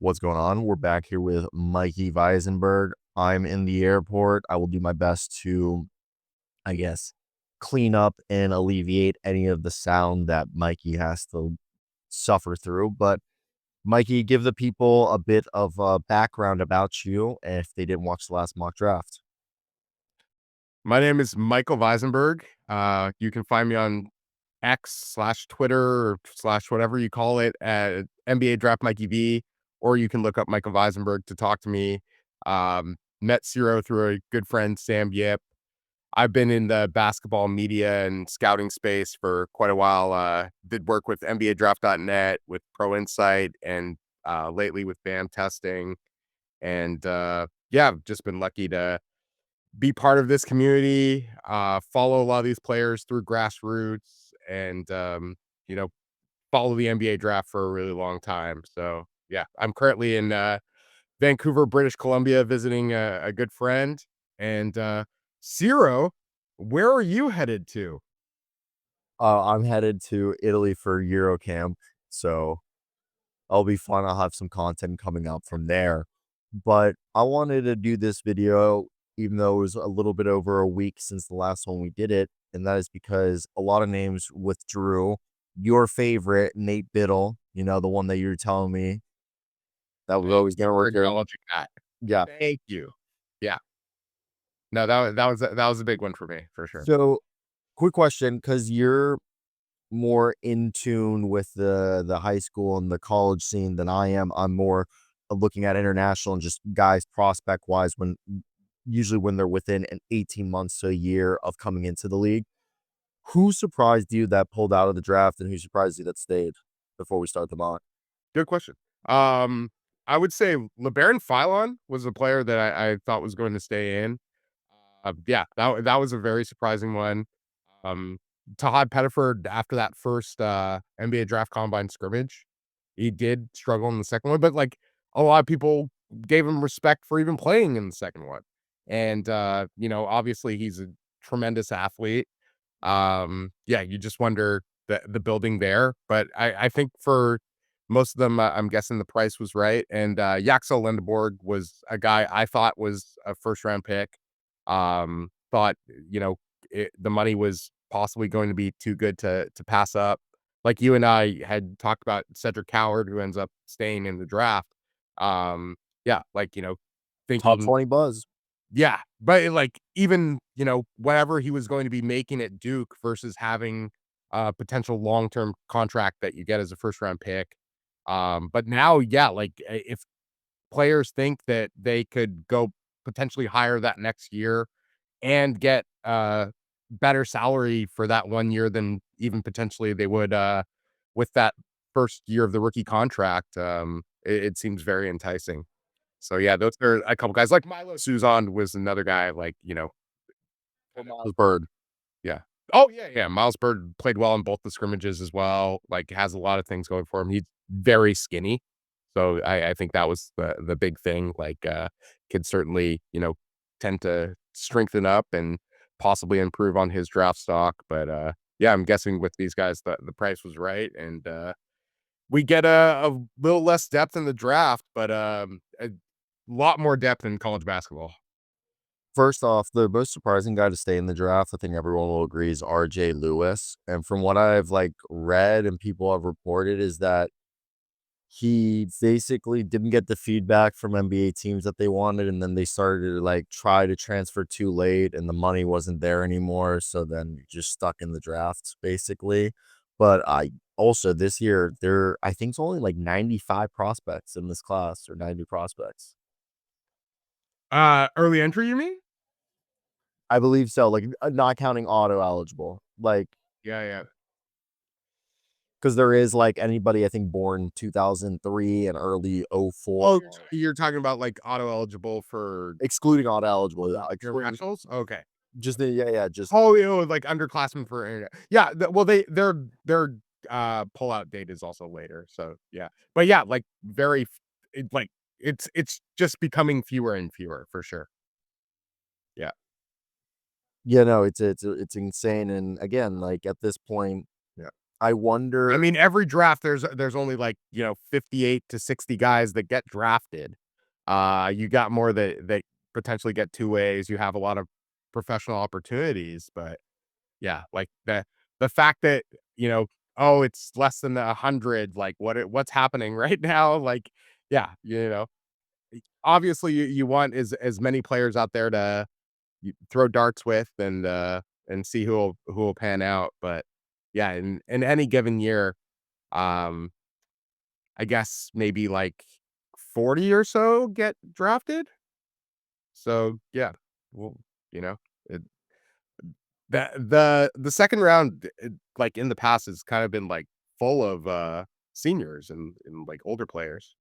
What's going on? We're back here with Mikey Visenberg. I'm in the airport. I will do my best to, I guess, clean up and alleviate any of the sound that Mikey has to suffer through. But Mikey, give the people a bit of background about you if they didn't watch the last mock draft. My name is Michael Visenberg. You can find me on X/Twitter or / whatever you call it at NBA Draft Mikey V, or you can look up Michael Visenberg to talk to me. Met Cyro through a good friend, Sam Yip. I've been in the basketball media and scouting space for quite a while. Did work with NBA Draft.net, with Pro Insight, and lately with BAM testing. And yeah, I've just been lucky to be part of this community, follow a lot of these players through grassroots and, you know, follow the NBA draft for a really long time. So yeah, I'm currently in Vancouver, British Columbia, visiting a good friend. And Ciro, where are you headed to? I'm headed to Italy for Eurocamp, so it'll be fun. I'll have some content coming up from there. But I wanted to do this video, even though it was a little bit over a week since the last one we did it. And that is because a lot of names withdrew. Your favorite, Nate Biddle, the one that you were telling me that was Thank always you going to for work here. acknowledging that. Yeah. Thank you. Yeah. No, that was a big one for me for sure. So, quick question, because you're more in tune with the high school and the college scene than I am. I'm more looking at international and just guys prospect wise usually when they're within an 18 months to a year of coming into the league. Who surprised you that pulled out of the draft and who surprised you that stayed before we start them on? Good question. I would say LeBaron Philon was a player that I thought was going to stay in. Yeah, that was a very surprising one. Um, Todd Pettiford, after that first NBA draft combine scrimmage, he did struggle in the second one, but like a lot of people gave him respect for even playing in the second one. And obviously he's a tremendous athlete. Yeah, you just wonder the building there, but I think for most of them, I'm guessing the price was right. And Yaxel Lindeborg was a guy I thought was a first round pick. Thought the money was possibly going to be too good to pass up. Like you and I had talked about Cedric Coward, who ends up staying in the draft. Yeah, like Top thinking 20 buzz. yeah, but, like, even, whatetever he was going to be making at Duke versus having a potential long-term contract that you get as a first round pick. But now, yeah, like, if players think that they could go potentially higher that next year and get, better salary for that 1 year than even potentially they would, with that first year of the rookie contract, it seems very enticing. So, yeah, those are a couple guys, like Milo Suzon was another guy, like, Or Miles Bird. yeah. Oh, yeah, yeah, Miles Bird played well in both the scrimmages as well, like, has a lot of things going for him. He's very skinny, so I think that was the big thing, like, could certainly, tend to strengthen up and possibly improve on his draft stock, but, yeah, I'm guessing with these guys, the price was right, and, we get a little less depth in the draft, but, a lot more depth in college basketball. First off, the most surprising guy to stay in the draft, I think everyone will agree, is RJ Lewis. And from what I've read and people have reported, is that he basically didn't get the feedback from NBA teams that they wanted, and then they started to try to transfer too late, and the money wasn't there anymore. So then you're just stuck in the drafts, basically. But I also this year I think it's only 95 prospects in this class, or 90 prospects. Early entry, you mean? I believe so, not counting auto eligible, Yeah, yeah. because there is anybody I think born 2003 and early '04, Oh, you're talking about, like, auto eligible for excluding auto eligible, yeah, internationals? Okay. just the yeah, just Oh, like underclassmen for internet. Yeah, well, their pullout date is also later, so yeah. But yeah, like very, it's just becoming fewer and fewer for sure. Yeah. yeah, no, it's insane, and again, at this point, Yeah. I I wonder mean, every draft there's only like, 58 to 60 guys that get drafted. You got more that potentially get two ways. You have a lot of professional opportunities, but yeah, like the fact that, oh, it's less than 100, like what's happening right now? Like, yeah, obviously you want as many players out there to throw darts with and see who will pan out. But yeah, in any given year, um, I guess maybe like 40 or so get drafted. So yeah, well, you know, it, the second round, like in the past, has kind of been like full of seniors and like older players.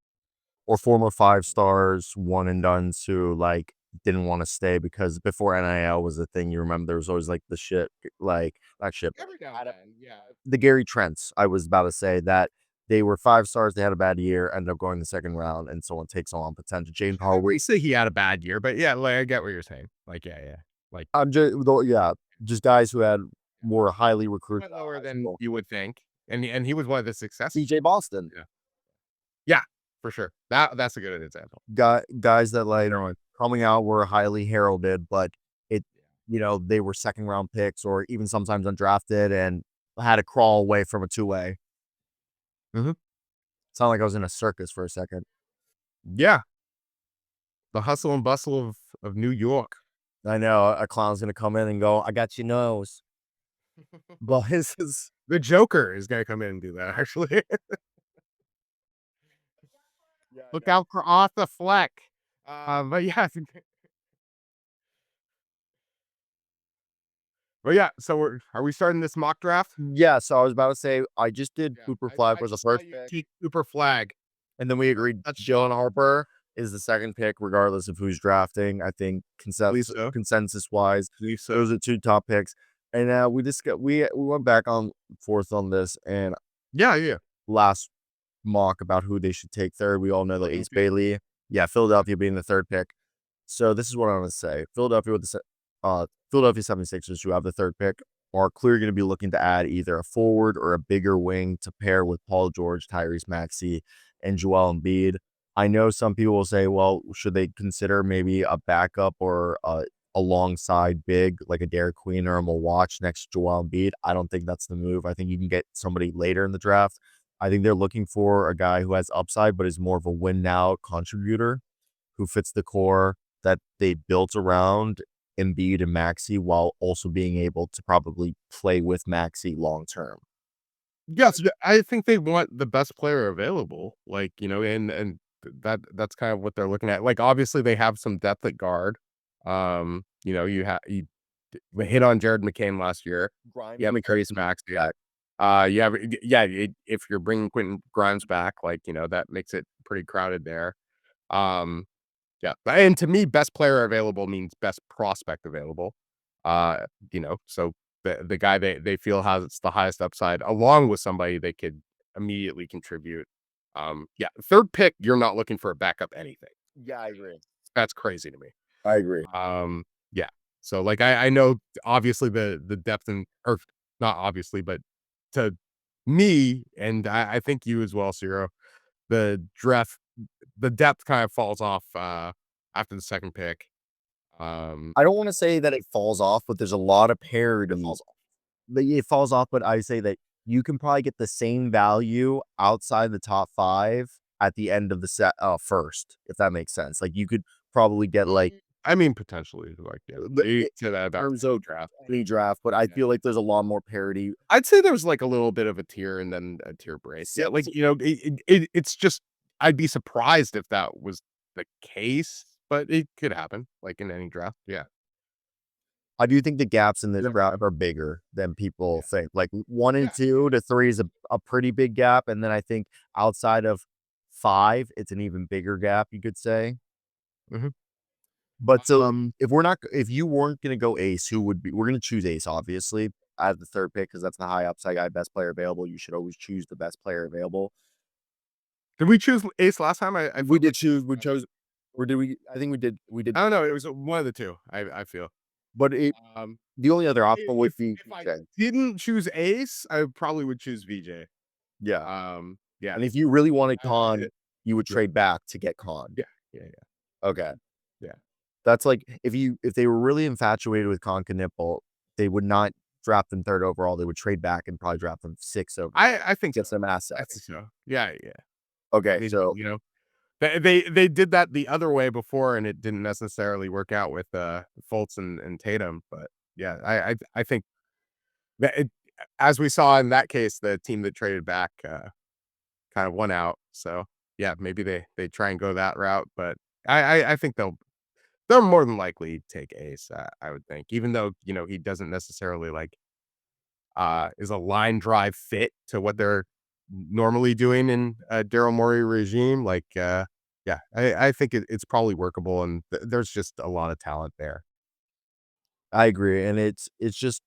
or former 5 stars, one and dones who, like, didn't wanna stay because before NIL was a thing, you remember there was always, like, the shit, like not shit, but Every now and then, yeah. the Gary Trents, I was about to say that they were 5 stars, they had a bad year, ended up going the second round, and someone takes on potential. James I Harden. wouldn't say he had a bad year, but yeah, like I get what you're saying. Like, yeah, yeah. Like I'm just yeah, just guys who had more highly he recruited went out of lower high than school. you would think, and he was one of the success. CJ Boston, Yeah, yeah, for sure. That's a good example. guys that, like, Later on, coming out were highly heralded, but it they were second round picks or even sometimes undrafted and had to crawl away from a two-way. mhm. Sounded like I was in a circus for a second. Yeah, the hustle and bustle of New York. I know a clown's gonna come in and go, "I got your nose." But his is The Joker is gonna come in and do that. Actually, yeah, I look know. out for Arthur Fleck. But yeah, but yeah. So are we starting this mock draft? Yeah, so I was about to say, I just did Yeah, Cooper I Flag was the just saw first you pick, take Cooper Flag. and then we agreed That's Dylan Harper is the second pick regardless of who's drafting. I think believe so. consensus-wise, Believe so. those are 2 top picks, and, we discussed we went back on forth on this, and Yeah, yeah. last mock about who they should take third, we all know that Ace Philadelphia. Bailey. Yeah, Philadelphia being the third pick. So this is what I'm gonna say. Philadelphia 76ers, who have the third pick, are clearly gonna be looking to add either a forward or a bigger wing to pair with Paul George, Tyrese Maxey, and Joel Embiid. I know some people will say, well, should they consider maybe a backup or alongside big like a Derek Queen or a Watch next to Joel Embiid? I don't think that's the move. I think you can get somebody later in the draft. I think they're looking for a guy who has upside but is more of a win now contributor who fits the core that they built around Embiid and Maxey while also being able to probably play with Maxey long term. Yes, I think they want the best player available, like, that's kind of what they're looking at. Like, obviously, they have some depth at guard. We hit on Jared McCain last year. Grimes You have Macarius Max back. You have yeah, if you're bringing Quentin Grimes back, like, that makes it pretty crowded there. Um Yeah, and to me, best player available means best prospect available. So the guy they feel has the highest upside, along with somebody they could immediately contribute. Yeah, third pick, you're not looking for a backup anything. Yeah, I agree. That's crazy to me. I agree. Yeah. So like I know obviously the depth and or not obviously, but to me, and I think you as well, Ciro, the draft the depth kind of falls off after the second pick. Um, I don't want to say that it falls off, but there's a lot of parity. it falls off. It falls off, but I say that you can probably get the same value outside the top 5 at the end of the first, if that makes sense. Like you could probably get like I mean, potentially, like, yeah, you in said that about terms any of draft. any draft, but I Yeah. feel like there's a lot more parity. I'd say there was like a little bit of a tier and then a tier break. Yeah, like it's just I'd be surprised if that was the case, but it could happen, like in any draft. Yeah, I do think the gaps in the never draft know. are bigger than people Yeah, think. Like 1 and yeah, 2 to 3 is a pretty big gap, and then I think outside of 5, it's an even bigger gap, you could say. mhm. But so, if you weren't gonna go Ace, who would be we're gonna choose Ace, obviously, as the 3rd pick because that's the high upside guy, best player available. You should always choose the best player available. Did we choose Ace last time? I We felt did like choose we chose or did we I think we did I don't know. It was one of the two. I feel. but it Um, The only other option would be If I VJ. didn't choose Ace, I probably would choose VJ. Yeah. Yeah. And if you really wanted Uh, Khan, you would yeah, trade back to get Khan. yeah, yeah, yeah, Okay. yeah. That's like if they were really infatuated with Khan Knipple, they would not draft them 3rd overall. They would trade back and probably draft them 6th overall. I think Get so. some I think assets. so. Yeah, yeah. Okay, They, so they did that the other way before, and it didn't necessarily work out with Fultz and Tatum. But yeah, I think that as we saw in that case, the team that traded back kind of won out. So yeah, maybe they try and go that route. But I think they'll more than likely take Ace. I would think, even though he doesn't necessarily is a line drive fit to what they're normally doing in a Daryl Morey regime. Yeah, I think it's probably workable, and there's just a lot of talent there. I agree, and it's just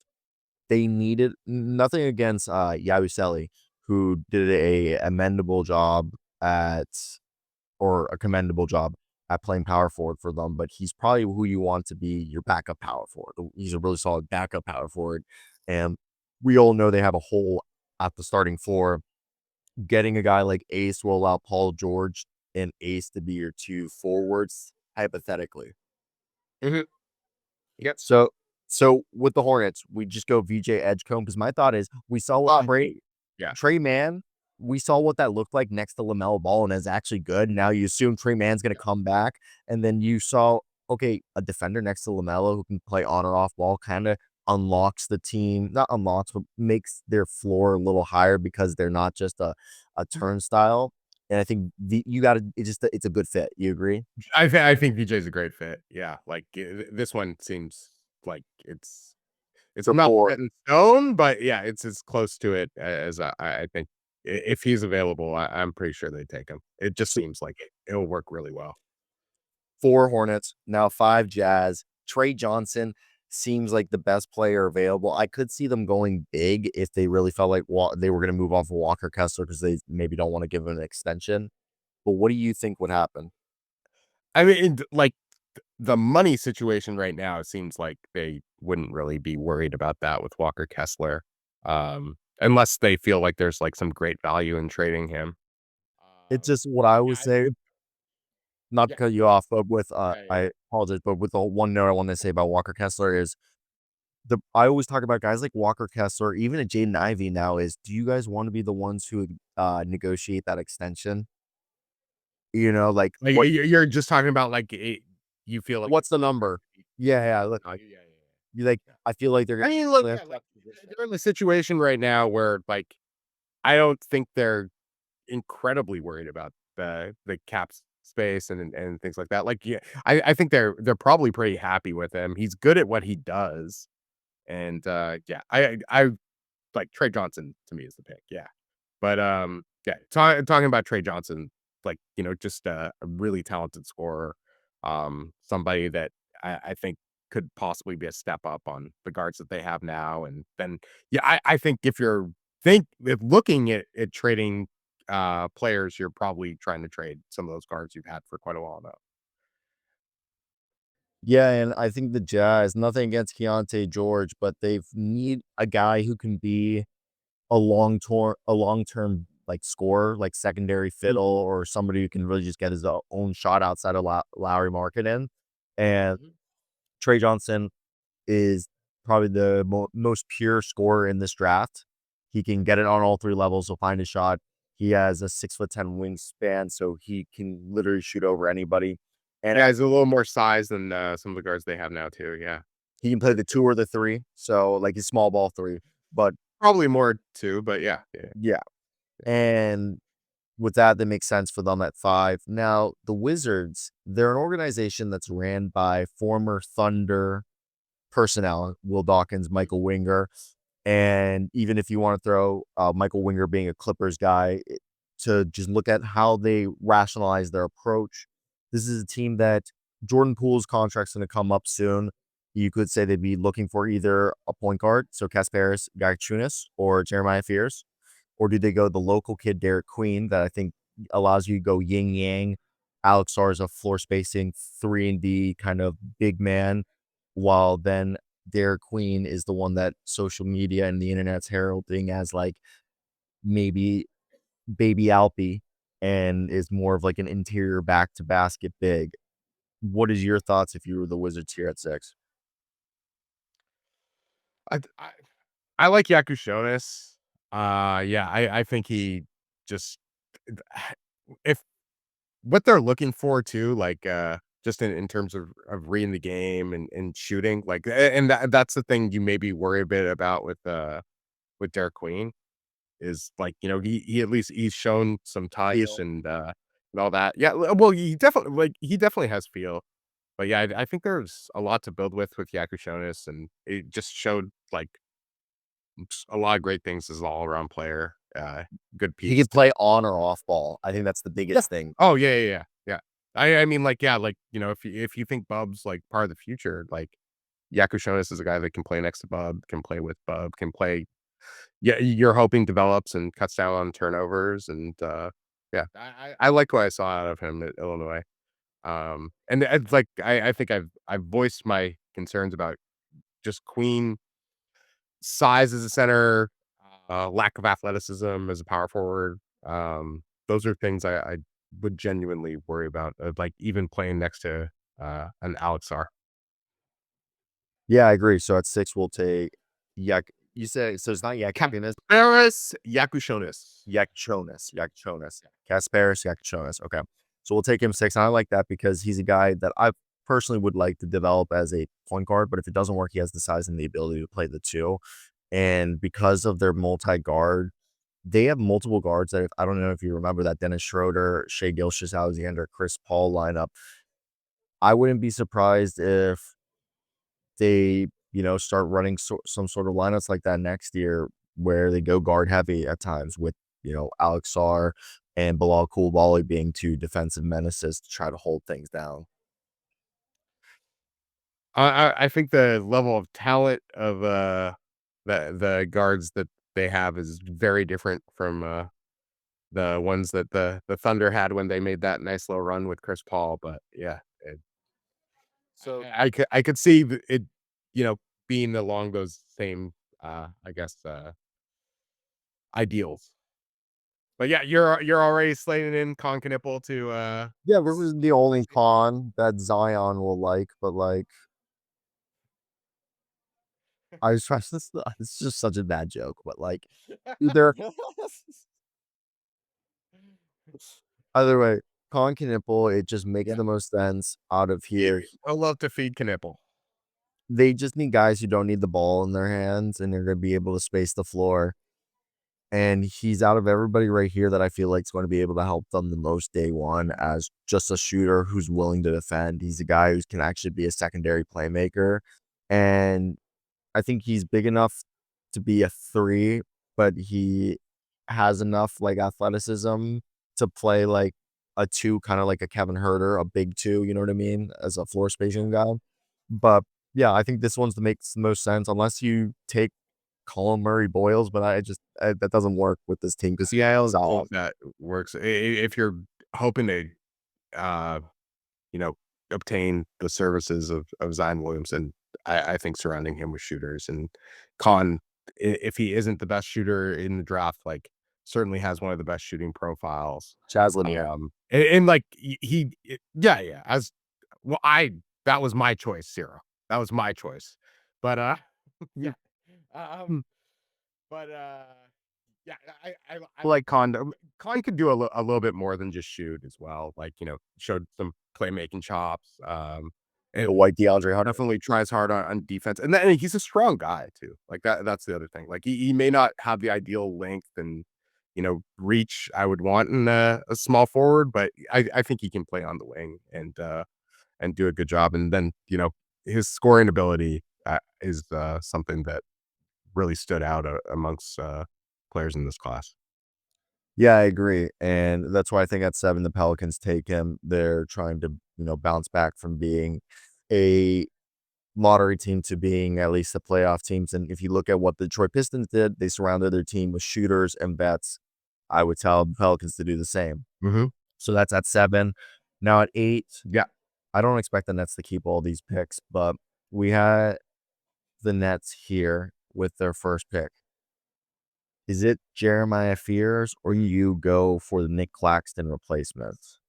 they needed nothing against Yabusele, who did a amendable job at or a commendable job at playing power forward for them, but he's probably who you want to be your backup power forward. He's a really solid backup power forward, and we all know they have a hole at the starting four. Getting a guy like Ace will allow Paul George and Ace to be your 2 forwards, hypothetically. Mhm. Yep. So with the Hornets, we just go VJ Edgecombe because my thought is we saw what Yeah. Trey Mann, we saw what that looked like next to LaMelo Ball, and is actually good. Now you assume Trey Mann's gonna come back, and then you saw, okay, a defender next to LaMelo who can play on or off ball kinda unlocks the team, not unlocks, but makes their floor a little higher because they're not just a turnstile, and I think you gotta it's a good fit. You agree? I think VJ's a great fit. Yeah, this one seems like it's So not for set in stone, but yeah, it's as close to it as I think. If he's available, I'm pretty sure they take him. It just so seems like it'll work really well. 4 Hornets, now 5 Jazz. Trey Johnson seems like the best player available. I could see them going big if they really felt like they were going to move off of Walker Kessler because they maybe don't want to give him an extension. But what do you think would happen? I mean, the money situation right now, it seems like they wouldn't really be worried about that with Walker Kessler, unless they feel like there's some great value in trading him. It's Um, just what I yeah, would say, not to yeah, cut you off, but with yeah, yeah. I apologize, but with the one note I want to say about Walker Kessler is I always talk about guys like Walker Kessler, even a Jaden Ivey now is, do you guys want to be the ones who negotiate that extension? Like what You're just talking about you feel like what's it's the too good number? to be Yeah, yeah, look, value. Yeah, yeah, you like yeah. I feel like they're I gonna mean, look, lift yeah, that position. they're in the situation right now where I don't think they're incredibly worried about the cap space and things like that. Yeah, I think they're probably pretty happy with him. He's good at what he does, and yeah, I like Trey Johnson to me is the pick. Yeah, but yeah, talking about Trey Johnson, just a really talented scorer, somebody that I think could possibly be a step up on the guards that they have now, and then yeah, I think if looking at trading players, you're probably trying to trade some of those guards you've had for quite a while now. Yeah, and I think the Jazz, nothing against Keontae George, but they need a guy who can be a long-term, like, scorer, like secondary fiddle or somebody who can really just get his own shot outside of Lowry Markkinen, and Mhm. Trey Johnson is probably the most pure scorer in this draft. He can get it on all 3 levels, he'll find a shot. He has a 6'10" wingspan, so he can literally shoot over anybody, and Yeah, he's a little more size than some of the guards they have now too. Yeah, he can play the 2 or the 3, so, like, he's small ball 3, but probably more too, but yeah, yeah. yeah, and with that, that makes sense for them at 5. Now, the Wizards, they're an organization that's ran by former Thunder personnel, Will Dawkins, Mhm. Michael Winger, and even if you wanna throw, Michael Winger being a Clippers guy, to just look at how they rationalize their approach, this is a team that Jordan Poole's contract's gonna come up soon. You could say they'd be looking for either a point guard, so Kasparis Garchunas or Jeremiah Fears, or do they go the local kid, Derek Queen, that I think allows you to go yin yang, Alex Sarza, floor spacing, 3 and D kind of big man, while then Dairy Queen is the one that social media and the internet's heralding as like maybe baby Alpy and is more of like an interior back to basket big. What is your thoughts if you were the Wizards here at 6? I I I like Yakushonis. Yeah, I think he just if what they're looking for too, like, just in terms of reading the game and shooting, like, and that's the thing you maybe worry a bit about with Derek Queen is like, he at least he's shown some touch Feel. and all that. Yeah, well, he definitely has feel. But yeah, I think there's a lot to build with Yakushonis, and it just showed like a lot of great things as an all-around player, good He piece. could play on or off ball. I think that's the Yeah. biggest thing. Oh, yeah, yeah, yeah, yeah. I mean, like, yeah, like, if you think Bub's, like, part of the future, like, Yakushonis is a guy that can play next to Bub, can play with Bub, can play yeah, you're hoping develops and cuts down on turnovers, and, yeah, I like what I saw out of him at Illinois. And it's like, I think I've voiced my concerns about just Queen size as a center, lack of athleticism as a power forward. Those are things I would genuinely worry about, like even playing next to an Alex R. Yeah, I agree. So at 6, we'll take Yak. You say so it's not Yakupinas, Kasparis Yakushonis. Yakchonis. Kasparis Yakchonis. Okay. So we'll take him 6. And I like that because he's a guy that I personally would like to develop as a point guard, but if it doesn't work, he has the size and the ability to play the 2. And because of their multi-guard, they have multiple guards that I don't know if you remember that Dennis Schroeder, Shea Gilgeous-Alexander, Chris Paul lineup. I wouldn't be surprised if they, start running some sort of lineups like that next year where they go guard heavy at times with, Alex Sarr and Bilal Coulibaly being 2 defensive menaces to try to hold things down. I think the level of talent of the guards that they have is very different from the ones that the Thunder had when they made that nice little run with Chris Paul. But yeah, So I could see it, you know, being along those same, I guess, ideals. But yeah, you're already slating in Concanipple to, yeah, this is the only con that Zion will like, but like I was trying this is just such a bad joke, but like either either way, Con Knipple, it just makes Yeah, the most sense out of here. I love to feed Knipple. They just need guys who don't need the ball in their hands and they're gonna be able to space the floor. And he's out of everybody right here that I feel like is going to be able to help them the most day one as just a shooter who's willing to defend. He's a guy who can actually be a secondary playmaker. And I think he's big enough to be a 3, but he has enough, like, athleticism to play, like, a 2, kinda like a Kevin Huerter, a big 2, you know what I mean, as a floor spacing guy. But, yeah, I think this one's the makes the most sense unless you take Colin Murray Boyles, but that doesn't work with this team because Yeah, I he's don't know off. if that works. If you're hoping to, uh, you know, obtain the services of Zion Williamson, I think surrounding him with shooters and Con, if he isn't the best shooter in the draft, like certainly has one of the best shooting profiles. Chaz Lanier. And like yeah, yeah. As well, I that was my choice, Cyro. That was my choice. But yeah. Um, but yeah, I like Con. Con could do a little bit more than just shoot as well. Like, showed some playmaking chops. The And white DeAndre Hunter. definitely tries hard on defense. And then he's a strong guy too. Like that's the other thing. Like he may not have the ideal length and reach I would want in a small forward, but I think he can play on the wing and do a good job. And then, his scoring ability is something that really stood out amongst players in this class. Yeah, I agree, and that's why I think at 7, the Pelicans take him. They're trying to, bounce back from being a lottery team to being at least a playoff teams, and if you look at what the Detroit Pistons did, they surrounded their team with shooters and vets. I would tell the Pelicans to do the same. Mhm. So that's at 7. Now at 8, Yeah. I don't expect the Nets to keep all these picks, but we had the Nets here with their first pick, is it Jeremiah Fears or you go for the Nick Claxton replacements?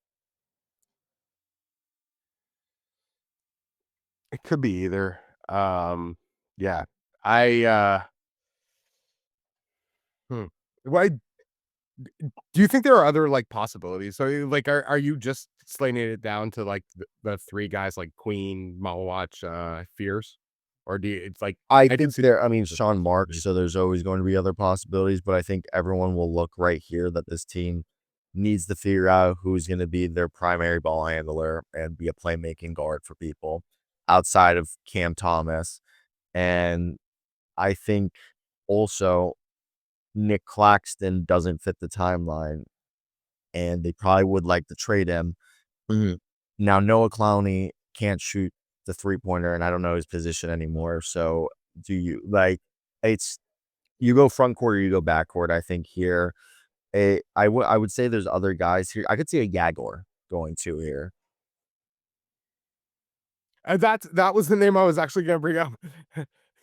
It could be either. Yeah. I hmm. Why do you think there are other like possibilities? So like are you just slating it down to like the three guys like Queen, Malwatch, Fierce? Or do you it's like I I do think see there I mean, the Sean Marks, possibilities. so there's always going to be other possibilities, but I think everyone will look right here that this team needs to figure out who's gonna be their primary ball handler and be a playmaking guard for people outside of Cam Thomas. And I think also Nick Claxton doesn't fit the timeline, and they probably would like to trade him. Mhm. Now, Noah Clowney can't shoot the three-pointer, and I don't know his position anymore, so do you like, it's you go front court or you go back court, I think here. I would say there's other guys here. I could see a Yagor going to here. That was the name I was actually gonna bring up.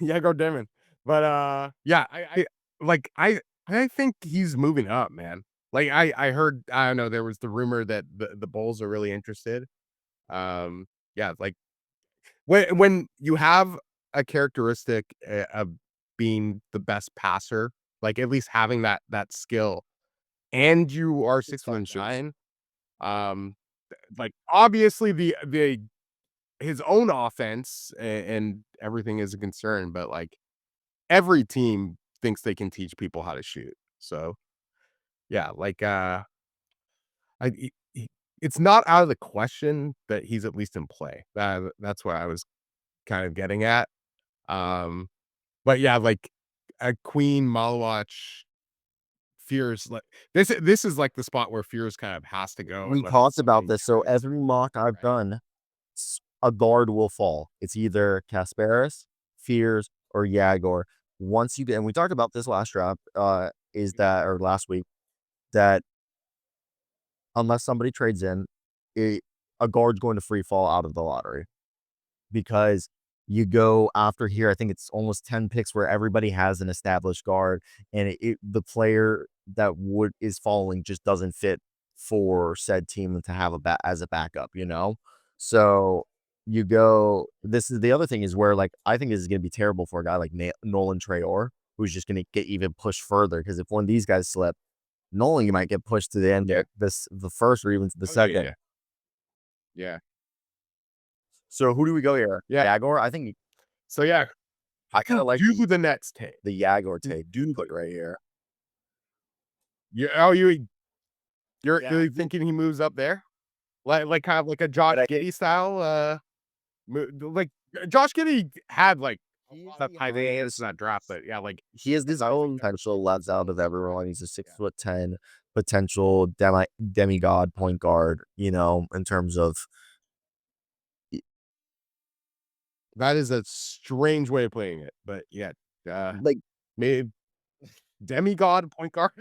Yago Demon. But yeah, I like I think he's moving up, man. Like I heard I don't know, there was the rumor that the Bulls are really interested. Yeah, like when you have a characteristic of being the best passer, like at least having that skill, and you are It's 6'9", um, like obviously the his own offense and everything is a concern, but like every team thinks they can teach people how to shoot. So yeah, like it's not out of the question that he's at least in play. That's what I was kind of getting at. Um, but yeah, like a Queen, Malwatch, Fears, like this is like the spot where Fears kind of has to go We unless talked about something this, so kind of every mock I've right. done, a guard will fall. It's either Kasparis, Fears, or Yagor. Once you get, and we talked about this last draft, is that or last week that unless somebody trades in, it, a guard's going to free fall out of the lottery because you go after here. I think it's almost 10 picks where everybody has an established guard, and the player that would is falling just doesn't fit for said team to have as a backup, you know? So you go, this is the other thing is where like I think this is gonna be terrible for a guy like Nolan Trayor, who's just gonna get even pushed further. Because if one of these guys slip, Nolan, you might get pushed to the end Yeah. of the first or even to the Oh yeah, yeah, second. yeah. Yeah. So who do we go here? Yeah. Yagor? I think So yeah, I kind who of like do the Nets take? the Yagor Who take do put right here. you oh you're Yeah, really thinking he moves up there? Like kind of like a Josh but I think Giddey style, like Josh Giddey had like a he's lot of the high in highest. that draft, but yeah, like He has his I think own that potential left out of right. everyone. He's a Yeah. 6'10" potential demigod point guard, you know, in terms of That is a strange way of playing it, but yeah, like maybe demigod point guard?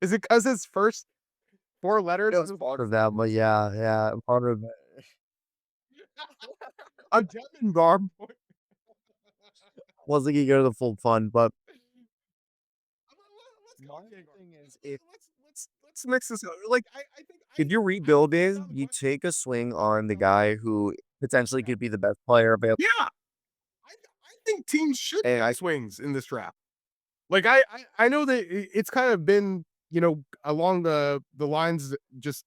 Is it because his first 4 it letters was part of that, but yeah, yeah, part of a demigod point wasn't gonna go to the full fun, but let's go my Jaguar. thing is Let's mix this up. Like I think if you're I think it's rebuilding, out of the you question. take a swing I on think the out of the guy question. who potentially Yeah. could be the best player available. Yeah. I think teams should And take I swings in this draft. Like I know that it's kind of been, you know, along the lines just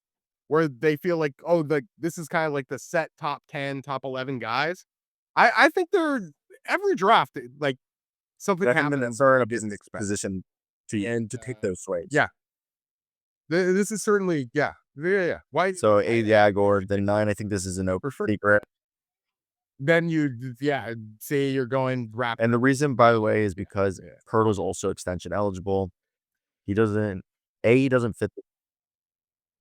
where they feel like, oh, like this is kind of like the set top 10, top 11 guys. I think they're every draft like something him and happens are that in a you didn't expect. position to and to take those swings. Yeah. This is certainly yeah. Yeah, yeah. Why So I 8 Jaguar, then 9, I think this is an open for sure. secret. Then you yeah, say you're going rapid. And the reason, by the way, is Yeah. because Yeah. Pirtle's also extension eligible. He doesn't he doesn't fit.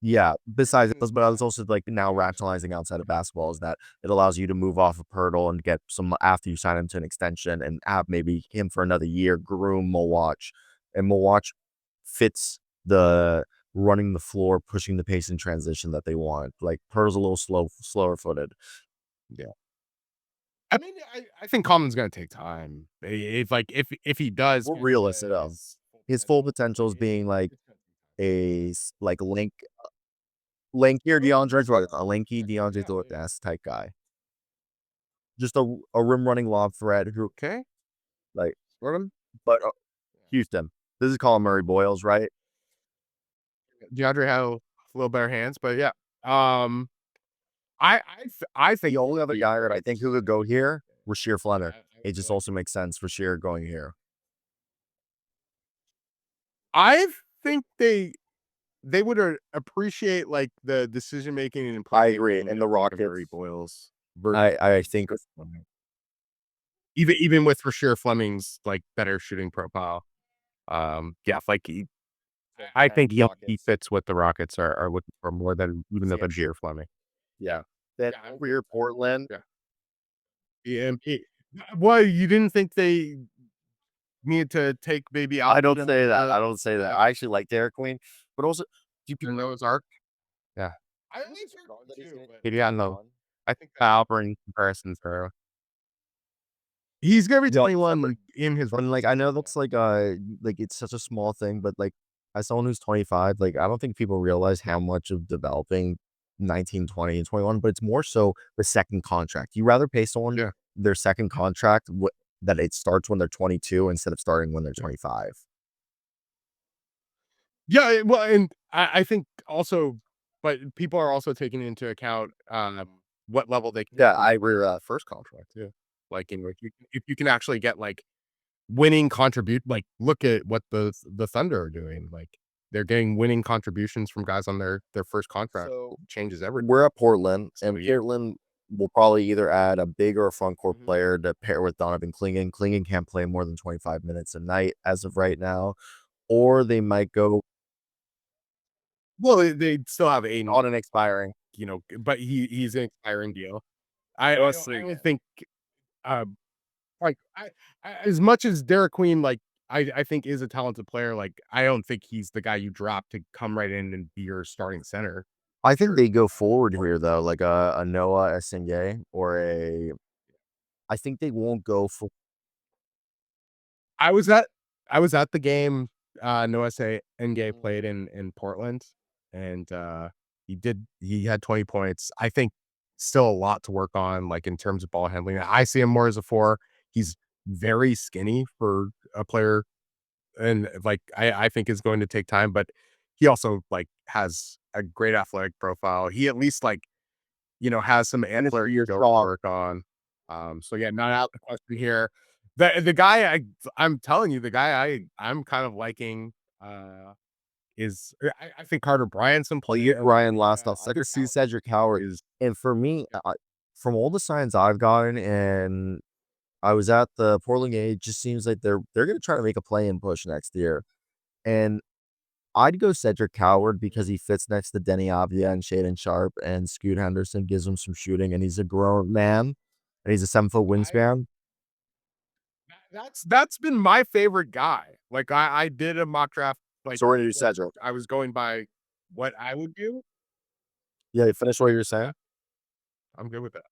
Yeah, besides this, but I was also like now rationalizing outside of basketball is that it allows you to move off of Pirtle and get some after you sign him to an extension and have maybe him for another year, groom Mulwatch. And Mulwatch fits the running the floor, pushing the pace in transition that they want. Like Pirtle's a little slower footed. Yeah. I mean, I think Common's gonna take time. If like if he does We're get realistic to though. his full His full potential, potential is being like it's gonna take time. like lankier Oh, DeAndre sure. Jordan, a lanky Okay, DeAndre yeah, yeah. Jordan type guy. Just a rim running lob threat who Okay, like, Jordan. but Houston. This is Colin Murray Boyles, right? DeAndre had a little better hands, but yeah. Um, I The think only other he guy that I think fits. who could go here was Sheer Yeah, Flener. It I just like also it. makes sense for Sheer going here. I think they would appreciate like the decision making and I playmaking agree. And the of Murray Rockets, Boyles versus I think Fleming. Even with Rasheer Fleming's like better shooting profile. Yeah, like I think he Rockets. fits what the Rockets are looking for more than even the Sam Rasheer Fleming. Yeah. Then Yeah, over here, Portland. yeah. EMP. Well, you didn't think they needed to take maybe I out don't say that. I don't say that. yeah, I actually like Derek Queen, but also do and people Noah's Ark. Yeah. I who's like the Ark guard that he's too, gonna but take yeah, at no. 21? I think the Alperen comparisons are he's gonna be Yeah, 21 in his and like I know that's like it's such a small thing, but like as someone who's 25, like I don't think people realize how much of developing 19, 20, and 21, but it's more so the second contract. You rather pay someone yeah. their second contract that it starts when they're 22 instead of starting when they're Yeah. 25. Yeah, well, and I think also but people are also taking into account, what level they can Yeah, get I to agree with that. first contract too. Like, in if you can actually get, like, winning contribute like, look at what the Thunder are doing, like, they're getting winning contributions from guys on their first contract. So Changes everything. we're at Portland, So, and yeah. Portland will probably either add a big or a front court Mhm. player to pair with Donovan Clingan. Clingan can't play more than 25 minutes a night as of right now, or they might go Well, they still have Aiden, on an expiring. you know, but he's an expiring deal. I Honestly, don't think, uh like, as much as Derek Queen, like, I think is a talented player, like, I don't think he's the guy you drop to come right in and be your starting center. I think Sure. they go forward here though, like a Noah Esingay or a. I think they won't go for. I was at I was at the game, Noah Say Ngay played in Portland, and, he had 20 points. I think still a lot to work on, like, in terms of ball handling. I see him more as a 4. He's very skinny for a player and like I think is going to take time, but he also like has a great athletic profile. He at least like, has some And it's ancillary you're skills to strong. work on. So yeah, not out the question here. The guy I'm telling you, the guy I'm kind of liking is I think Carter Bryant's in Well, play. you Ryan last off. I Cedric think see Alex Cedric Howard, is and for me, yeah. from all the signs I've gotten, and I was at the Portland game, it just seems like they're gonna try to make a play-in push next year, and I'd go Cedric Howard because he fits next to Denny Avdia and Shaden Sharp, and Scoot Henderson gives him some shooting, and he's a grown man, and he's a 7-foot I wingspan. that's been my favorite guy. Like I did a mock draft like So we're gonna do what Cedric. I was going by what I would do. Yeah, finish what you're Yeah, saying. I'm good with that.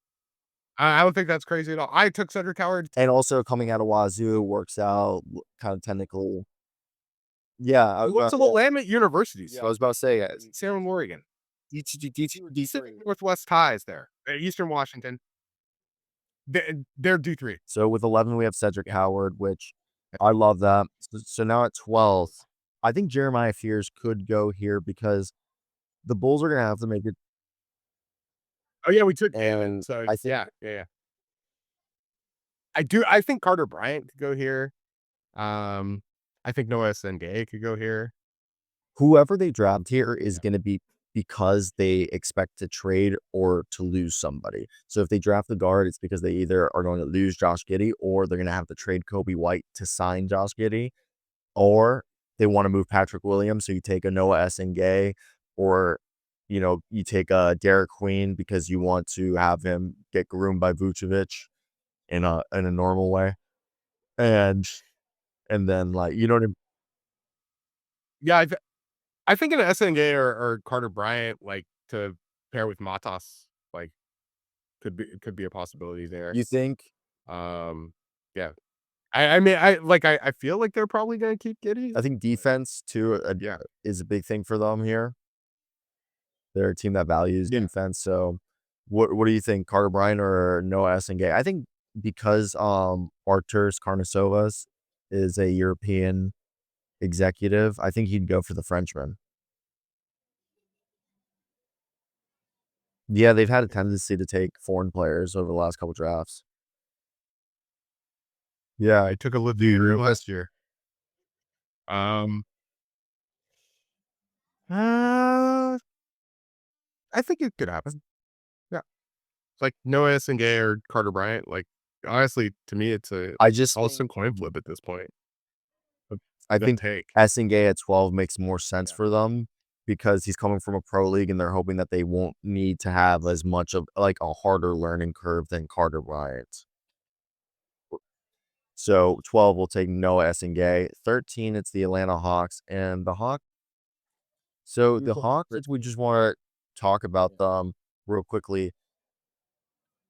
I don't think that's crazy at all. I took Cedric Howard. And also coming out of Wazoo works out kind of technically. Yeah, I He was went about to Willamette University, yeah, I was about to say it. Salem, Oregon. D2 or Pacific D3. Northwest ties there. Eastern Washington. They're D3. So with 11, we have Cedric Yeah. Howard, which I love that. So now at 12, I think Jeremiah Fears could go here because the Bulls are gonna have to make it, Oh yeah, we took David. and So I think yeah, yeah, yeah. I think Carter Bryant could go here. Um, I think Noah Sengay could go here. whoever they draft here is Yeah. gonna be because they expect to trade or to lose somebody. So if they draft the guard, it's because they either are going to lose Josh Giddey or they're gonna have to trade Kobe White to sign Josh Giddey, or they want to move Patrick Williams. So you take a Noah Essengay, or you take a Derek Queen because you want to have him get groomed by Vucevic in a normal way, and then like what I mean? Yeah, I think an SNJ or Carter Bryant like to pair with Matas. Like could be a possibility there. You think? Um, yeah. I mean, I feel like they're probably gonna keep Giddy, I think but defense too, yeah, is a big thing for them here. They're a team that values yeah. defense. So, what do you think, Carter Bryant or Noah Essengay? I think because Arturs Karnisovas is a European executive, I think he'd go for the Frenchman. Yeah, they've had a tendency to take foreign players over the last couple drafts. Yeah, I took a look do you agree with that? last year. Um, uh, I think it could happen. Yeah, like Noah Essengay or Carter Bryant. Like honestly, to me, I just almost think a coin flip at this point. But I they'll think take. Essengay at 12 makes more sense Yeah. for them because he's coming from a pro league and they're hoping that they won't need to have as much of like a harder learning curve than Carter Bryant. So 12 will take Noah Essengay. 13, it's the Atlanta Hawks. And the Hawks, so the Hawks, if we just want to talk about them real quickly,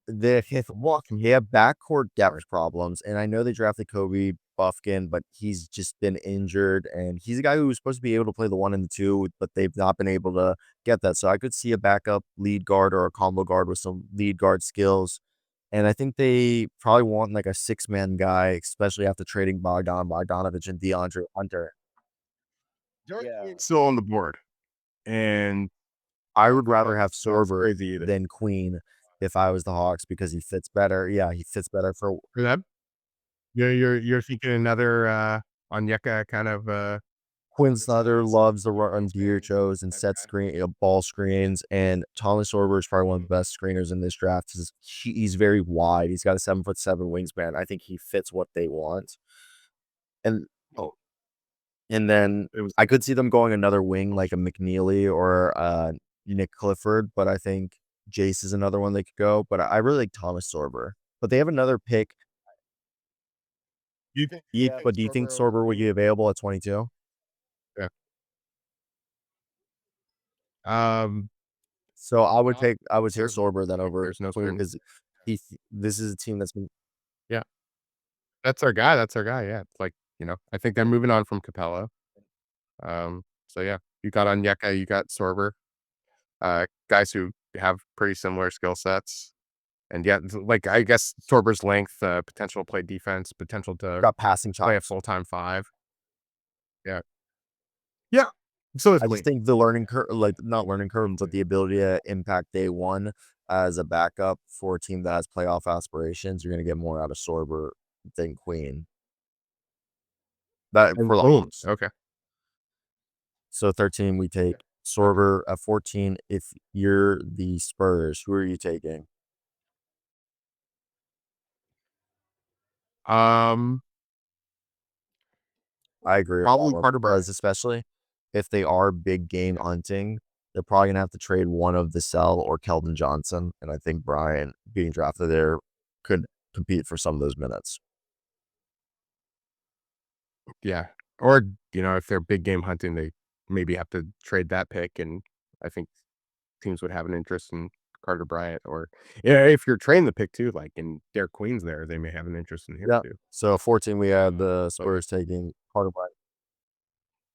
they have backcourt depth problems, and I know they drafted Kobe Buffkin, but he's just been injured, and he's a guy who was supposed to be able to play the 1 and the 2, but they've not been able to get that. So I could see a backup lead guard or a combo guard with some lead guard skills. And I think they probably want like a six-man guy, especially after trading Bogdanovich and DeAndre Hunter. Derek Yeah. Queen's still on the board, and I would rather have that's Sorber crazy either. than Queen if I was the Hawks because he fits better. Yeah, he fits better for For them, you're thinking another Onyeka kind of Quinn Snyder undersized loves to run wingspan DHOs and type of set guy. ball screens, and Thomas Sorber is probably one of Mhm. the best screeners in this draft. He's very wide. He's got a 7'7" wingspan. I think he fits what they want. And Oh, and then it was I could see them going another wing like a McNeely or Nick Clifford, but I think Jace is another one they could go. But I really like Thomas Sorber. But they have another pick. you think But do you think Sorber over Sorber would Queen? be available at 22? Yeah. Um, So not I would take certain. Sorber then Like, over there's no Queen certain. because this is a team that's been Yeah, that's our guy. That's our guy. Yeah, it's like I think they're moving on from Capella. So yeah, you got Onyeka, you got Sorber, guys who have pretty similar skill sets. And yeah, like I guess Sorber's length, potential to play defense, potential to got passing play a chops. full-time five. Yeah. Yeah. So is I just Queen. think the learning curve, like not learning curve, Queen but too. the ability to impact day one as a backup for a team that has playoff aspirations, you're going to get more out of Sorber than Queen. That And for the Queen. Hawks. Okay. So 13, we Yeah. take Okay. Sorber at 14. If you're the Spurs, who are you taking? Um, I agree with that Probably one Carter Bryant. because especially if they are big game Yeah. hunting, they're probably gonna have to trade one of the Sell or Keldon Johnson, and I think Bryant being drafted there could compete for some of those minutes. Yeah. Or, if they're big game hunting, they maybe have to trade that pick, and I think teams would have an interest in Carter Bryant, or yeah, if you're trading the pick too, like, and Derek Queen's there, they may have an interest in him Yeah. too. So 14, we had the But Spurs taking Carter Bryant.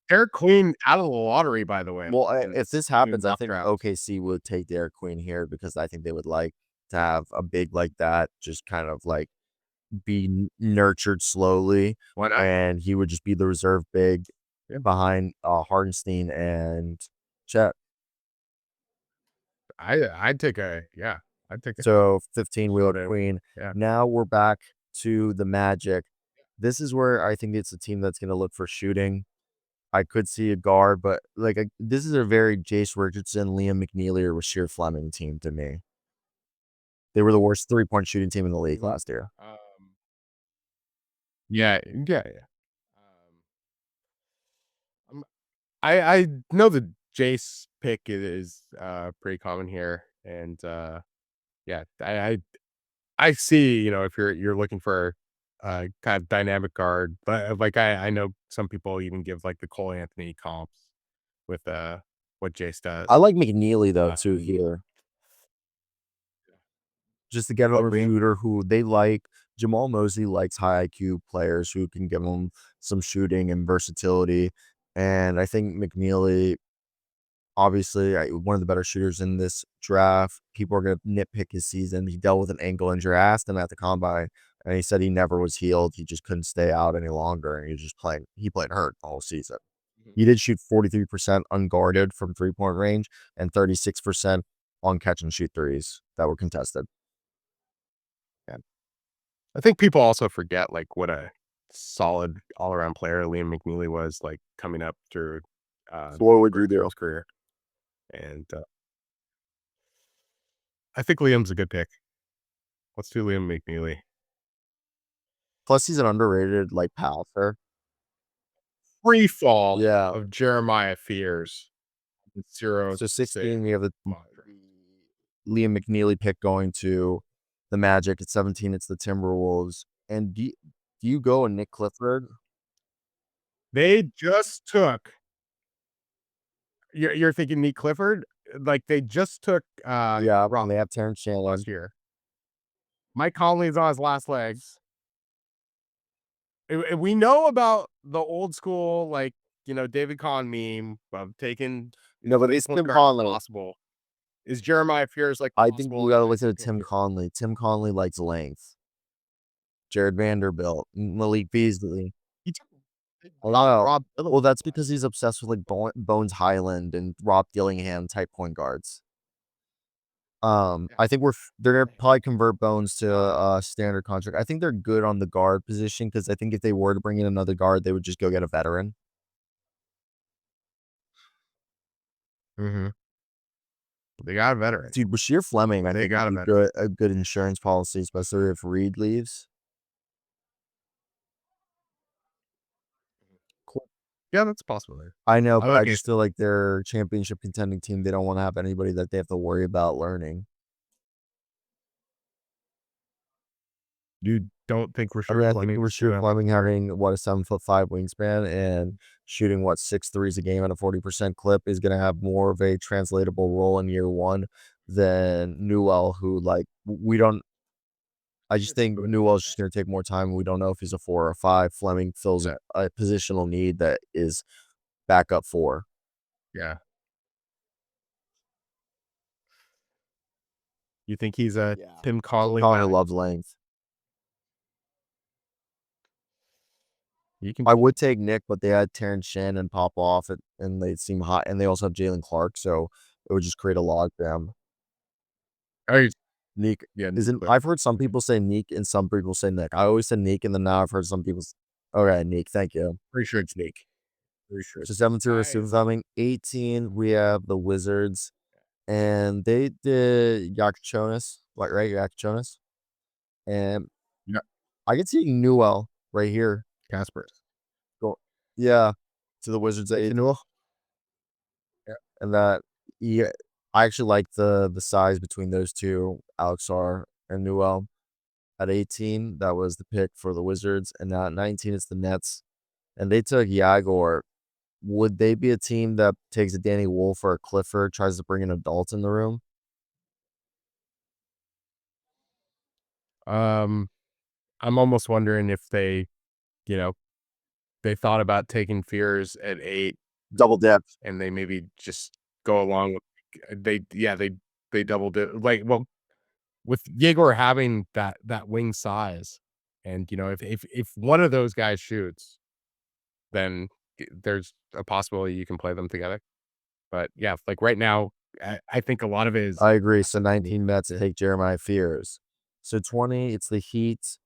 Derek Queen out of the lottery, by the way, Well, if in this happens, I mock think drafts. OKC would take Derek Queen here because I think they would like to have a big like that, just kind of like be nurtured slowly, Why not? and he would just be the reserve big Yeah. behind Hardenstein and Chet. I'd take a So 15, we look photo. Queen. Yeah. Now we're back to the Magic. This is where I think it's a team that's going to look for shooting. I could see a guard, but like this is a very Jace Richardson, Liam McNeely, or Rasheer Fleming team to me. They were the worst 3-point shooting team in the league Mhm. last year. Yeah, yeah. Um, I know the Jace pick is pretty common here, and yeah, I see. If you're looking for kind of dynamic guard, but like I know some people even give like the Cole Anthony comps with what Jace I does. like McNeely though Uh, too here. just to get a shooter who they like. Jamal Mosley likes high IQ players who can give him some shooting and versatility. And I think McNeely, obviously, one of the better shooters in this draft. People are going to nitpick his season. He dealt with an ankle injury. I asked him at the combine, and he said he never was healed. He just couldn't stay out any longer, and he was just playing. He played hurt the whole season. He did shoot 43% unguarded from 3-point range and 36% on catch and shoot threes that were contested. Yeah. I think people also forget like what a solid all around player Liam McNeely was like coming up through So what would you do? his career. And I think Liam's a good pick. Let's do Liam McNeely. Plus, he's an underrated like passer. Free fall Yeah. of Jeremiah Fears. Cyro So 16, Asseo we have the Michael. Liam McNeely pick going to the Magic. At 17, it's the Timberwolves. And do you go a Nick Clifford? They just took. You're thinking Nick Clifford? Like they just took Yeah, Rob they have Terrence Shannon. last year. Mike Conley's on his last legs. We know about the old school, like, David Kahn meme of taking No, but it's Tim Conley. possible. Is Jeremiah Fears like I think possible? we gotta listen to Tim Conley. Tim Conley likes length. Jared Vanderbilt, Malik Beasley. He took Rob. Well, that's because he's obsessed with like Bones Highland and Rob Dillingham type point guards. I think they're gonna probably convert Bones to a standard contract. I think they're good on the guard position because I think if they were to bring in another guard, they would just go get a veteran. Mm-hmm. They got a veteran. Dude, Bashir Fleming, I They think got would be a good insurance policy, especially if Reed leaves. Cool. Yeah, that's a possibility. I know, but I Okay. just feel like they're a championship contending team. They don't want to have anybody that they have to worry about learning. You don't think I mean, I think Rasheed Fleming having what a 7'5" wingspan and shooting what 6 threes a game at a 40% clip is going to have more of a translatable role in year one than Newell, who like we don't. I just think Newell's just going to take more time. We don't know if he's a 4 or a 5. Fleming fills a positional need that is backup 4. Yeah. You think he's a Tim Conley? Conley loves length. You can. I would take Nick, but they had Terrence Shannon pop off, and they seem hot, and they also have Jalen Clark, so it would just create a logjam. Oh, Neek, yeah. isn't I've heard some people say Neek and some people say Nick. I always said Neek, and then now I've heard some people. Okay, Neek, thank you. Pretty sure it's Nick. Pretty sure. So 7-2 is coming. 18, we have the Wizards, and they did Yakchonis, right? Yakchonis, and Yeah. I can see Newell right here. Casper. Go, yeah, to the Wizards at 8. Newell. Yeah, and that I actually like the size between those two, Alexar and Newell. At 18, that was the pick for the Wizards, and now at 19, it's the Nets, and they took Yagor. Would they be a team that takes a Danny Wolf or a Clifford, tries to bring an adult in the room? I'm almost wondering if they, they thought about taking Fears at 8, Double dip, and they maybe just go along with they doubled it. Like, well, with Yegor having that wing size, and if one of those guys shoots, then there's a possibility you can play them together. But yeah, like right now, I think a lot of it is. I agree. So 19 Mets take Jeremiah Fears. So 20, it's the Heat.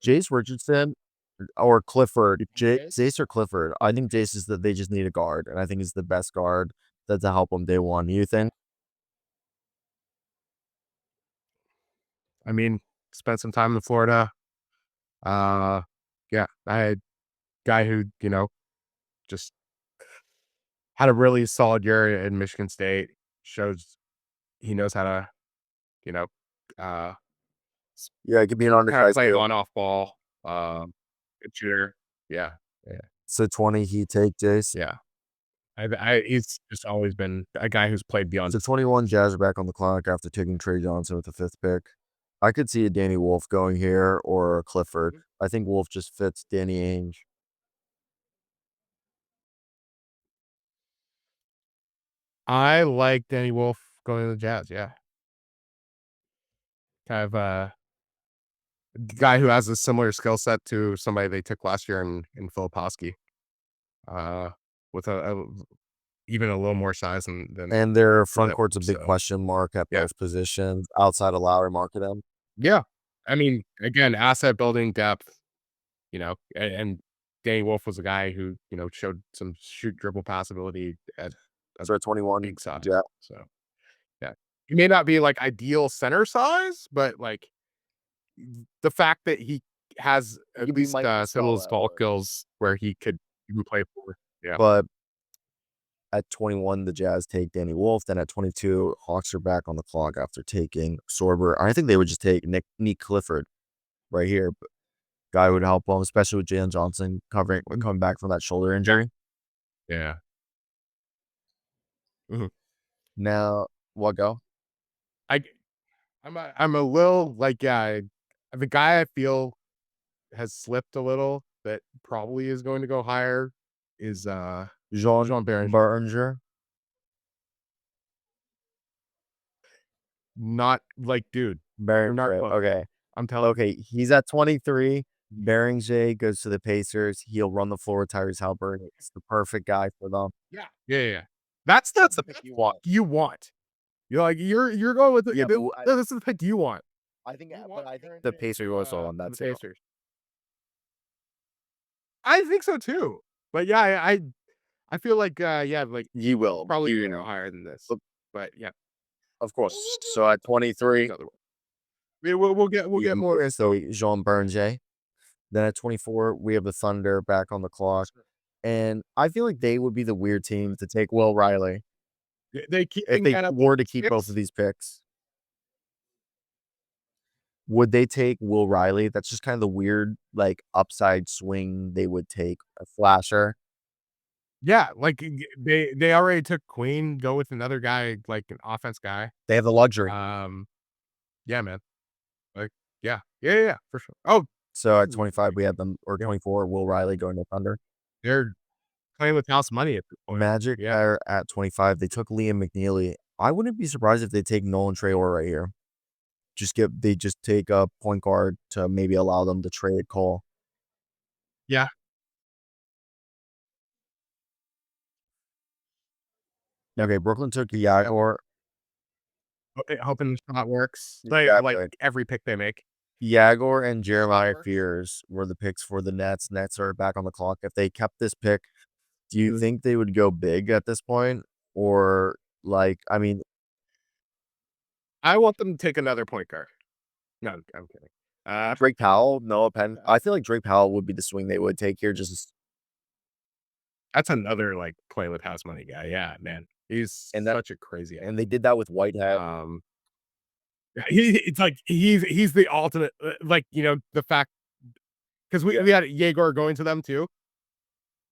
Jace Richardson or Clifford. Jace or Clifford. I think Jace is that they just need a guard, and I think he's the best guard that to help them day one. You think? I mean, spent some time in Florida. Yeah, I had a guy who, just had a really solid year in Michigan State. Shows he knows how to, you know, uh, Yeah, it could be an undersized play too. on off ball, good shooter. Yeah, So 20, he take Jace. yeah. He's just always been a guy who's played beyond. So 21, Jazz are back on the clock after taking Trey Johnson with the 5th pick. I could see a Danny Wolf going here or a Clifford. I think Wolf just fits Danny Ainge. I like Danny Wolf going to the Jazz, yeah. Kind of a guy who has a similar skill set to somebody they took last year in Filipowski, uh, with a even a little more size than And their front Zip, court's a big so, question mark at yeah. both positions outside of Lowry market him. Yeah. I mean, again, asset building depth, and Danny Wolf was a guy who, showed some shoot dribble possibility at a So at 21, big size, yeah. so, yeah. He may not be, like, ideal center size, but, like, the fact that he has He at could be least, Mike some of Muscala those at ball worst. skills where he could even play for, yeah. But at 21, the Jazz take Danny Wolf. Then at 22, Hawks are back on the clock after taking Sorber. I think they would just take Nick Clifford right here. But guy who would help them, especially with Jalen Johnson coming back from that shoulder injury. Yeah. Mhm. Now, what go? I I'm a little, like, the guy I feel has slipped a little that probably is going to go higher is, Jean Jean Berenger. Berger, Not like, dude, you're not Berenger. close. Okay. I'm telling Okay. He's at 23. you. Beringer goes to the Pacers. He'll run the floor with Tyrese Haliburton. It's the perfect guy for them. Yeah. Yeah, yeah, yeah. That's the pick you want. You want. You're like, you're going with Yeah, but no, this is the pick you want. I think, You but want I think Berenger the Pacers also on for that the too. Pacers. I think so too. But yeah, I feel like, yeah, like, You will, probably you gonna go know, higher than this. of But yeah, of course. So at 23, another one. We'll get more so info. Jean Berger. Then at 24, we have the Thunder back on the clock. And I feel like they would be the weird team to take Will Riley They if keeping they kind of were to keep both of picks. these picks. Would they take Will Riley? That's just kind of the weird, like, upside swing they would take, a flasher. Yeah, like, they already took Queen, go with another guy, like, an offense guy. They have the luxury. Um, yeah, man. Like, yeah. Yeah, yeah, yeah, for sure. Oh, So this at is 25, we have them, or yeah, 24, Will Riley going to Thunder. they're playing with house money at this point. Magic Yeah. are at 25. They took Liam McNeely. I wouldn't be surprised if they take Nolan Traore right here. They just take a point guard to maybe allow them to trade Cole. Yeah. Okay, Brooklyn took Yagor. Hoping the shot works. Like Exactly. every pick they make. Yagor and Jeremiah Works. Fears were the picks for the Nets. Nets are back on the clock. If they kept this pick, do you Mhm. think they would go big at this point? Or like, I mean, I want them to take another point guard. No, I'm kidding. Drake Powell, Noah Penn. I feel like Drake Powell would be the swing they would take here. That's another, like, play with house money guy. Yeah, man. He's And that such a crazy and they did that with Whitehead. yeah, it's like he's the alternate, like, the fact because we had Yegor going to them too.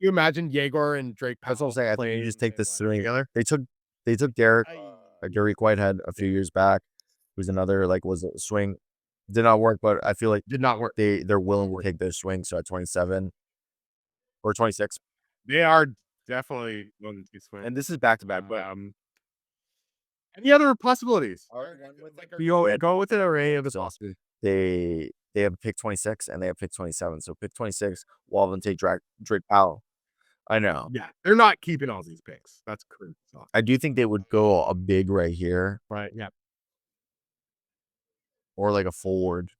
You imagine Yegor and Drake That's what I'm Powell saying. I think you playing in just the take same this lineup swing. together. They took Derek I Derek Whitehead a few years back, who's another like was a swing. Did not work, but I feel like did not work. they're willing to take their swing. So at 27 or 26, They are definitely going to swing. and this is back to back. But Any other possibilities? like Go with an array of the so possibilities. they have pick 26 and they have pick 27. So pick 26, we'll have them take Drake Powell. I know. Yeah, they're not keeping all these picks. That's crazy. I do think they would go a big right here Right? Yeah. or like a forward.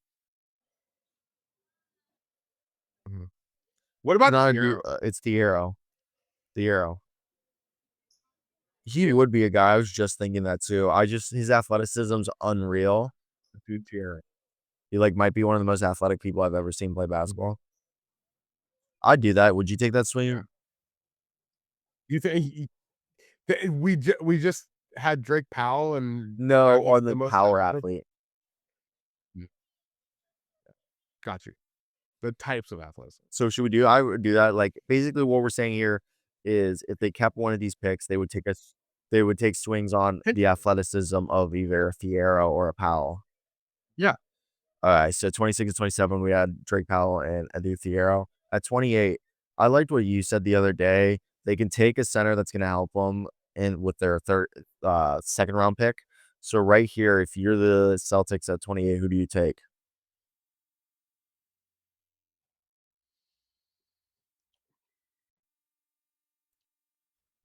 Mhm. What about No, Hero? it's the arrow. The arrow. He would be a guy. I was just thinking that too. His athleticism's unreal. Dude, Hero. He like might be one of the most athletic people I've ever seen play basketball. I'd do that. Would you take that swing? Yeah. You think we just had Drake Powell and now No, he's on the the most power athletic? athlete. Mm, got you. The types of athleticism. So should we do? I would do that. Like basically, what we're saying here is, if they kept one of these picks, they would take us. They would take swings on the athleticism of either a Fierro or a Powell. Yeah. All right, so 26 and 27, we had Drake Powell and Edu Thiero. At 28, I liked what you said the other day. They can take a center that's going to help them in with their second round pick. So right here, if you're the Celtics at 28, who do you take?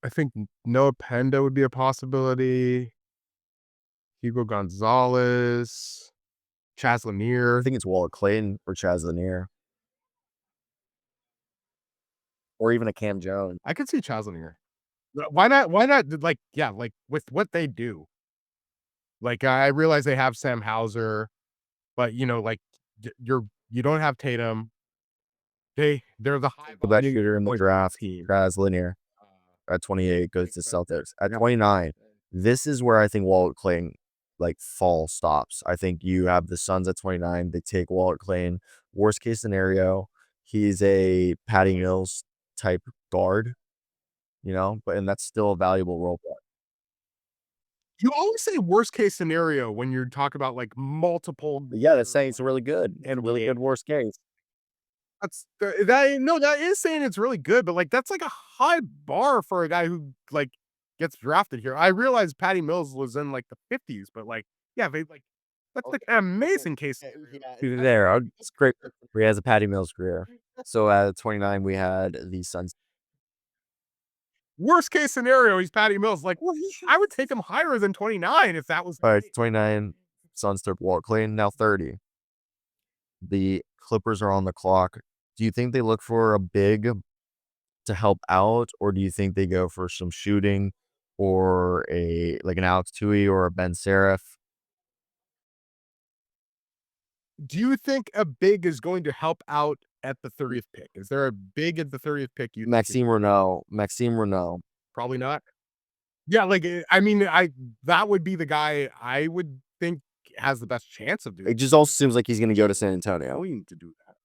I think Noah Penda would be a possibility. Hugo Gonzalez, Chaz I Lanier. think it's Walt Clayton or Chaz Lanier, or even a Cam Jones. I could see Chaz Lanier. Why not? Why not? Like, yeah, like with what they do. Like, I realize they have Sam Hauser, but like you don't have Tatum. They're the high The best volume shooter in the point draft, team. Chaz Lanier. At 28 goes to Celtics. At 29, this is where I think Walt Clayton like fall stops. I think you have the Suns at 29. They take Walt Clayton. Worst case scenario, he's a Patty Mills type guard, but and that's still a valuable role player. You always say worst case scenario when you talk about like multiple But yeah, that's saying it's really good. It's a really good worst case. That's that no, that is saying it's really good, but, like, that's, like, a high bar for a guy who, like, gets drafted here. I realize Patty Mills was in, like, the '50s, but, like, yeah, they, like that's, like, an amazing case scenario. There, it's great. He has a Patty Mills career. So at 29, we had the Suns. Worst case scenario, he's Patty Mills, like, well, I would take him higher than 29 if that was the All right, case. 29, Suns took Walt Clayton. Now 30. The Clippers are on the clock. Do you think they look for a big to help out, or do you think they go for some shooting or an Alex Tui or a Ben Seraph? Do you think a big is going to help out at the 30th pick? Is there a big at the 30th pick you think is Maxime Renault. probably not? Yeah, like, I mean, I that would be the guy I would think has the best chance of doing It just also seems like he's going to go to San Antonio. going to do that.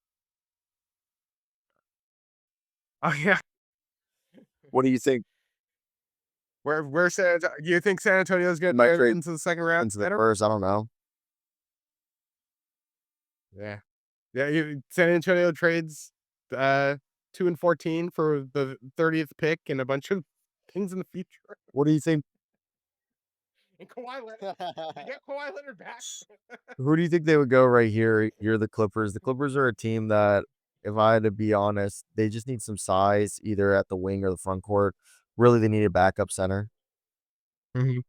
Oh, yeah. What do you think? Where San Anto you think San Antonio's gonna Might get trade into the second round into the better? first. I don't know. Yeah. Yeah, San Antonio trades, uh, 2 and 14 for the 30th pick and a bunch of things in the future. What do you think? And Kawhi Leonard they get Kawhi Leonard back. Who do you think they would go right here? You're the Clippers. The Clippers are a team that, if I had to be honest, they just need some size either at the wing or the front court. Really, they need a backup center. Mhm.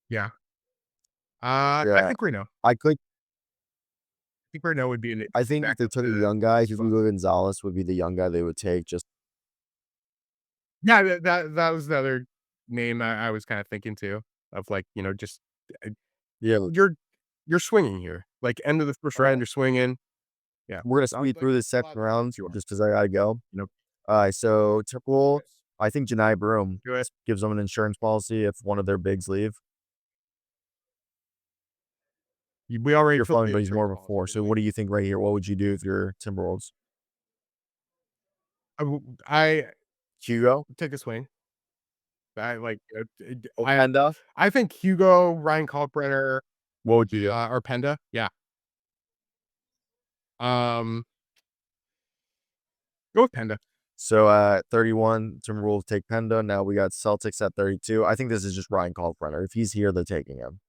Yeah. I Yeah, think Reno. I I could. think Reno would be an I think if they backup took a to young guy, Spot. Hugo Gonzalez would be the young guy they would take. Just Yeah, that was the other name I was kinda thinking too, of like, just, uh, yeah, you're you're swinging here. Like, end of the first round, you're swinging. Yeah. we're gonna So, I'd speed like through the a second lot of round you are, just because I gotta go. you know? All right, so Timberwolves, I think Janai Broom Do it. gives them an insurance policy if one of their bigs leave. We already You're took flowing, the but he's more insurance of a policy, four. didn't So we? what do you think right here? What would you do if you're Timberwolves? I Hugo? take a swing. I like, Openda? I think Hugo, Ryan Kalkbrenner, What would you do? or Penda. Yeah. Um, go with Penda. So at 31, Timberwolves take Penda. Now we got Celtics at 32. I think this is just Ryan Kalkbrenner. If he's here, they're taking him.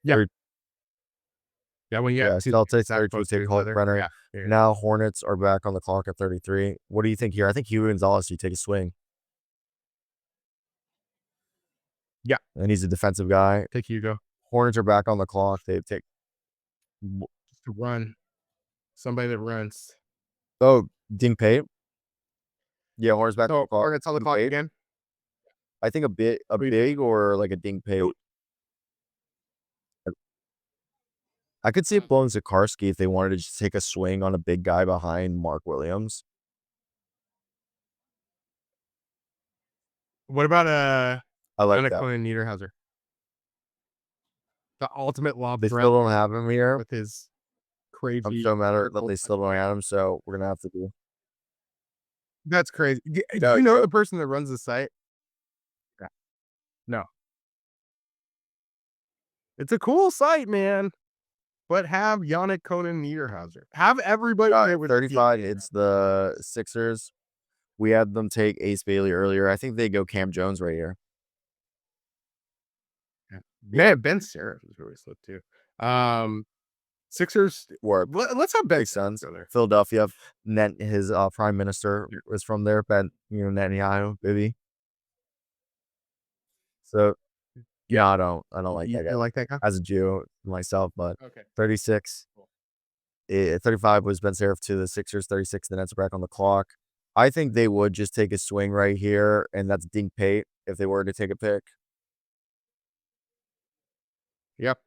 Yeah. Yeah, when you Yeah, see the Celtics that 32 close to take each other. Kalkbrenner. Yeah. Yeah. Now Hornets are back on the clock at 33. What do you think here? I think Hugo Gonzalez, you take a swing. Yeah. And he's a defensive guy. Take Hugo. Hornets are back on the clock. They take Just to run. Somebody that runs. oh, Ding Pate. Yeah, Hornets back on the So, clock. Hornets on the Ding clock Pate. again. I think a Who you think? big or like a Ding Pate. I could see it blowing Zakarsky if they wanted to just take a swing on a big guy behind Mark Williams. What about, I like that. Anna Niederhauser? The ultimate lob They threat still don't have him here. with his I'm crazy so mad that vertical they still don't have him, so we're gonna have to do. That's crazy. Do No, you know the person that runs the site? Yeah. No. It's a cool site, man. But have Yannick Conan Niederhauser. Have everybody there with 35, it's the Sixers. We had them take Ace Bailey earlier. I think they go Cam Jones right here. yeah. Man, Ben Seraph is really slick too. Sixers. Or Let's have Ben makes Seraph sense. go there. Philadelphia, Net his prime minister Yeah. was from there, Ben, Netanyahu, baby. So yeah, I don't like that guy You like that guy? as a Jew myself, but Okay. 36. Cool. 35 was Ben Seraph to the Sixers, 36, the Nets are back on the clock. I think they would just take a swing right here, and that's Dink Pate if they were to take a pick. Yep.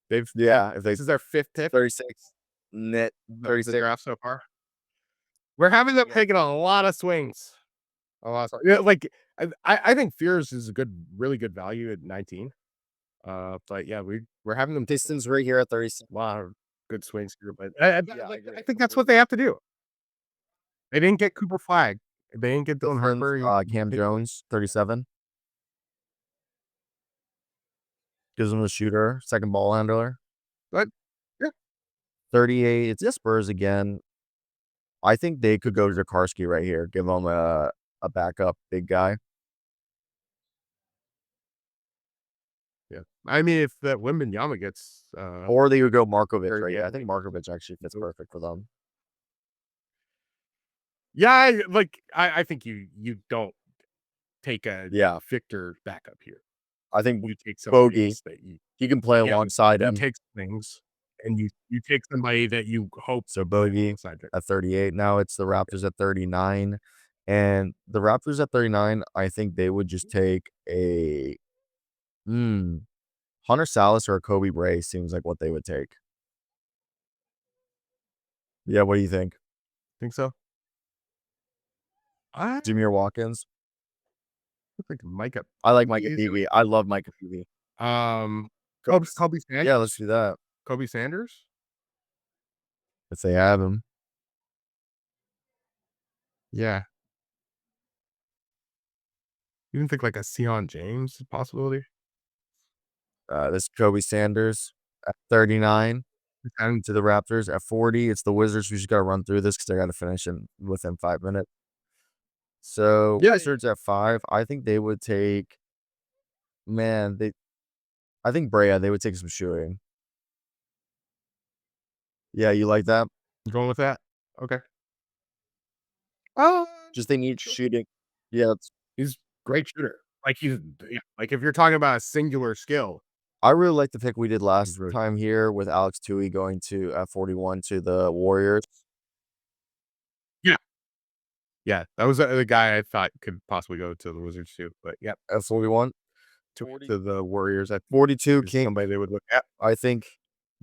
They've Yeah, if they this is their fifth pick 36, net of the 36. draft so far. We're having them Yeah. taking a lot of swings. A lot of, yeah, like I think Fears is a really good value at 19. But yeah, we're having them take Pistons right here at 36. a lot of good swings here. But Yeah, I like, agree. I think that's what they have to do. They didn't get Cooper Flag. They didn't get Dylan Pistons, Harper. Cam Jones, 37. Gives him a shooter, second ball handler. But yeah, 38, it's the Spurs again. I think they could go to Jakarski right here, give him a backup big guy. yeah. I mean, if that Wembanyama gets Or they would go Markovic very right here. I good, think Markovic actually fits perfect for them. yeah, I think you don't take a Yeah, Victor backup here. I think You take somebody Bogey, else that he can play yeah, alongside you him. take things and you take somebody that you hope So play Bogey alongside Victor. at 38. Now it's the Raptors at 39. And the Raptors at 39, I think they would just take a Hunter Salas or a Kobe Bray seems like what they would take. Yeah, what do you think? Think so? I Jameer Watkins? think Micah. I like Micah Easily. Peavy. I love Micah Peavy. Kobe Yeah, Sanders. let's do that. Kobe Sanders. If they have him. Yeah. You even think like a Sion James is a possibility? This Kobe Sanders at 39 And to the Raptors. At 40, it's the Wizards. We just got to run through this because they got to finish in within 5 minutes. So yeah, Wizards at 5. I think they would take, man, I think Brea, they would take some shooting. Yeah, you like that? I'm going with that. Okay. Oh, Just they need sure. shooting. Yeah, He's a great shooter. Like he's yeah, like if you're talking about a singular skill, I really like the pick we did he's last really time here with Alex Tui going to at 41 to the Warriors. yeah. Yeah, that was the guy I thought could possibly go to the Wizards too. But yeah, At 41. to the Warriors, I 42 is King. somebody they would look at. I think,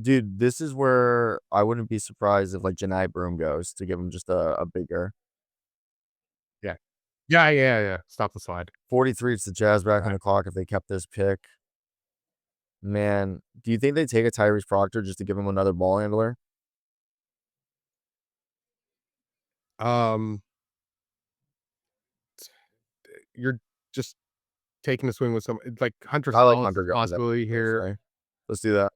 dude, this is where I wouldn't be surprised if like Janai Broom goes to give him just a bigger. Yeah. Yeah. Stop the slide. 43, it's the Jazz back on Right. the clock if they kept this pick. Man, do you think they take a Tyrese Proctor just to give him another ball handler? Um, you're just taking a swing with some like Hunter I like Salas Hunter going that possibility here. personally. Let's do that.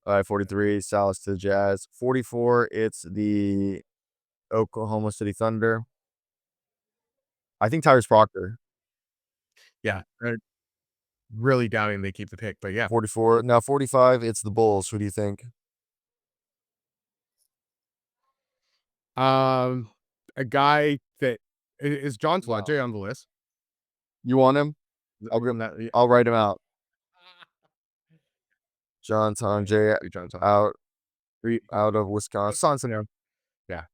All right, 43, Salas to the Jazz. 44, it's the Oklahoma City Thunder. I think Tyrese Proctor. Yeah, they're really doubting they keep the pick, but yeah. 44. Now 45, it's the Bulls. Who do you think? Um, a guy that is John No. Swaje on the list. You want him? On that, yeah. I'll write him out. John Tonje John Swaje. out Who- out of Wisconsin. Yeah.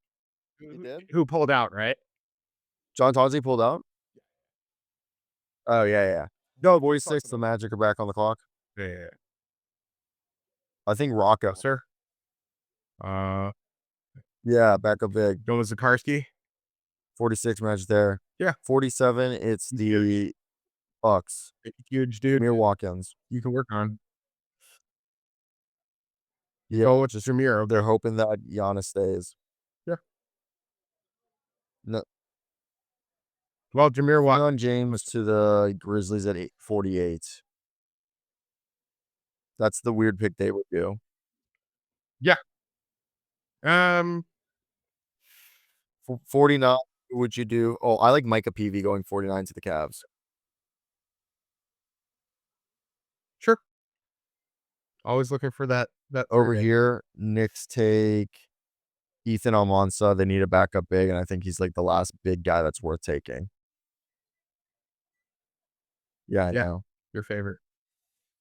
He did? Who pulled out, right? John Tonje pulled out? Oh, yeah. No, 46, Talking the about- Magic are back on the clock. Yeah. I think Rocco. Sir. Uh, Yeah, back up big. Noah Zakarski. 46 Magic there. Yeah. 47, it's He's the huge. Bucks. Huge dude. Jameer Watkins. You can work on. Yeah, Go with Jameer. Okay. they're hoping that Giannis stays. Yeah. No, Well, Jameer Watkins. LeBron James to the Grizzlies at 48. That's the weird pick they would do. Yeah. Um, 49, who would you do? Oh, I like Micah PV going 49 to the Cavs. sure. Always looking for that Over third edge. here, Knicks take Ethan Almansa. They need a backup big, and I think he's like the last big guy that's worth taking. Yeah, I Yeah, know. your favorite.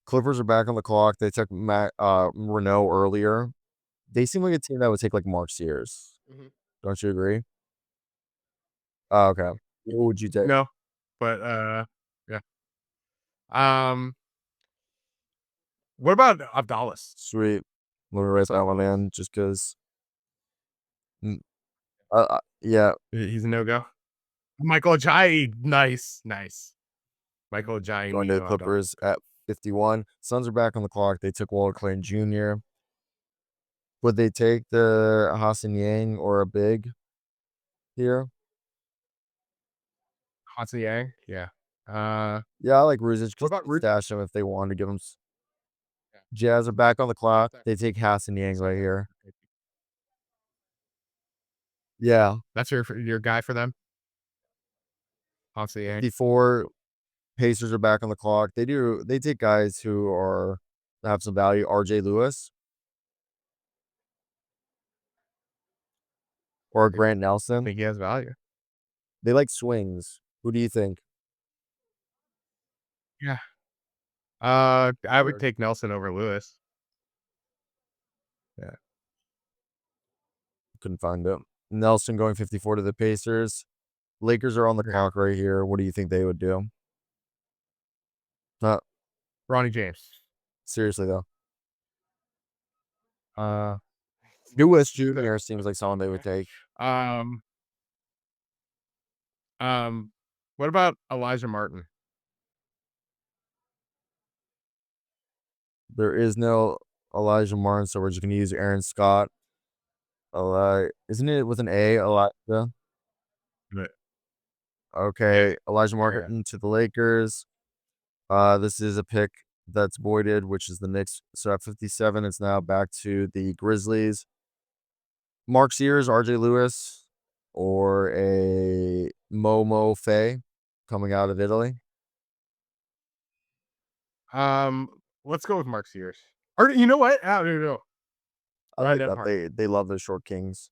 Clippers are back on the clock. They took Renault earlier. They seem like a team that would take like Mark Sears. Mhm. Don't you agree? Oh, okay. Who would you take? No, but, yeah. Um, what about Abdallas? Sweet. Let me write that one in just because. Yeah, He's a no-go? Michael Ajayi, nice, nice. Michael Ajayi, going to the Nino Abdallah. Clippers at 51. Suns are back on the clock. They took Walter Clayton Jr. Would they take the Hassan Yang or a big here? Hudson Yang? Yeah. Yeah, I like Ruzic What because about they Rudy? stash him if they wanted to give him. Yeah. Jazz are back on the clock. Sorry, They take Hassan Yang right sorry. here. Yeah, That's your guy for them? Hudson Yang? 54. Pacers are back on the clock. They take guys who are have some value. RJ Lewis or Think Grant Nelson. think he has value. They like swings. Who do you think? Yeah. I would Sure. take Nelson over Lewis. Yeah, couldn't find him. Nelson going 54 to the Pacers. Lakers are on the Yeah. clock right here. What do you think they would do? Uh, Ronnie James. seriously though. Uh, Lewis the Jr. seems like someone they would take. um, um, what about Elijah Martin? There is no Elijah Martin, so we're just gonna use Aaron Scott. Isn't it with an A? Elijah. But yeah, Okay, Elijah yeah. Martin to the Lakers. This is a pick that's voided, which is the Knicks. So at 57, it's now back to the Grizzlies. Mark Sears, RJ Lewis, or a Momo Fay coming out of Italy. Um, let's go with Mark Sears. Or you know what? I don't know. I Ryan like that. Nembhard. They love those short kings.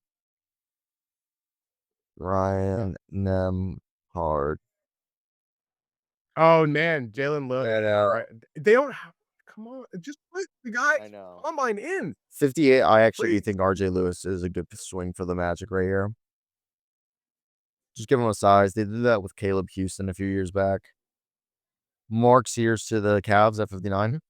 Yeah. Ryan Nemhard. Oh man, Jalen Look. I know. Right. They don't have. Come on, just put the guy I know. online in, 58. I actually do please. think RJ Lewis is a good swing for the Magic right here. Just give him a size. They did that with Caleb Houston a few years back. Mark Sears to the Cavs at 59.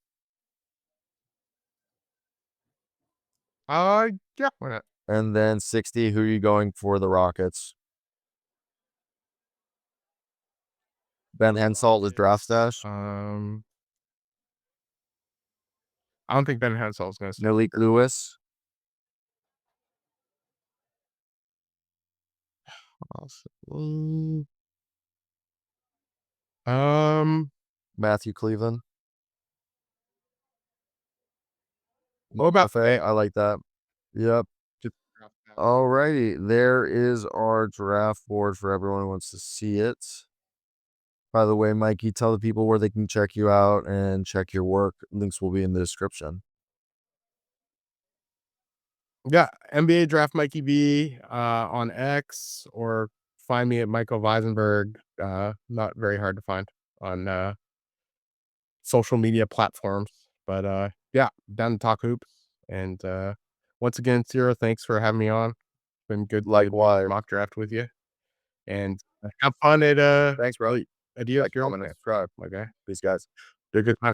Yeah, why not? And then 60, who are you going for the Rockets? Ben Hensalt with draft Rockets. stash. I don't think Ben Hansel is gonna stay. Malik Lewis. Awesome. Um, Matthew Cleveland. what about FA. Faye? I like that. Yep. Just drop that. Alrighty. There is our draft board for everyone who wants to see it. By the way, Mikey, tell the people where they can check you out and check your work. Links will be in the description. Yeah, NBA Draft Mikey B on X, or find me at Michael Visenberg. Not very hard to find on social media platforms. But yeah, down to talk hoops. And once again, Cyro, thanks for having me on. It's been good to Likewise. mock draft with you. And have fun at Thanks, bro. adios Like, your own comment, and plan. subscribe. Okay. Peace, guys. Did a good time.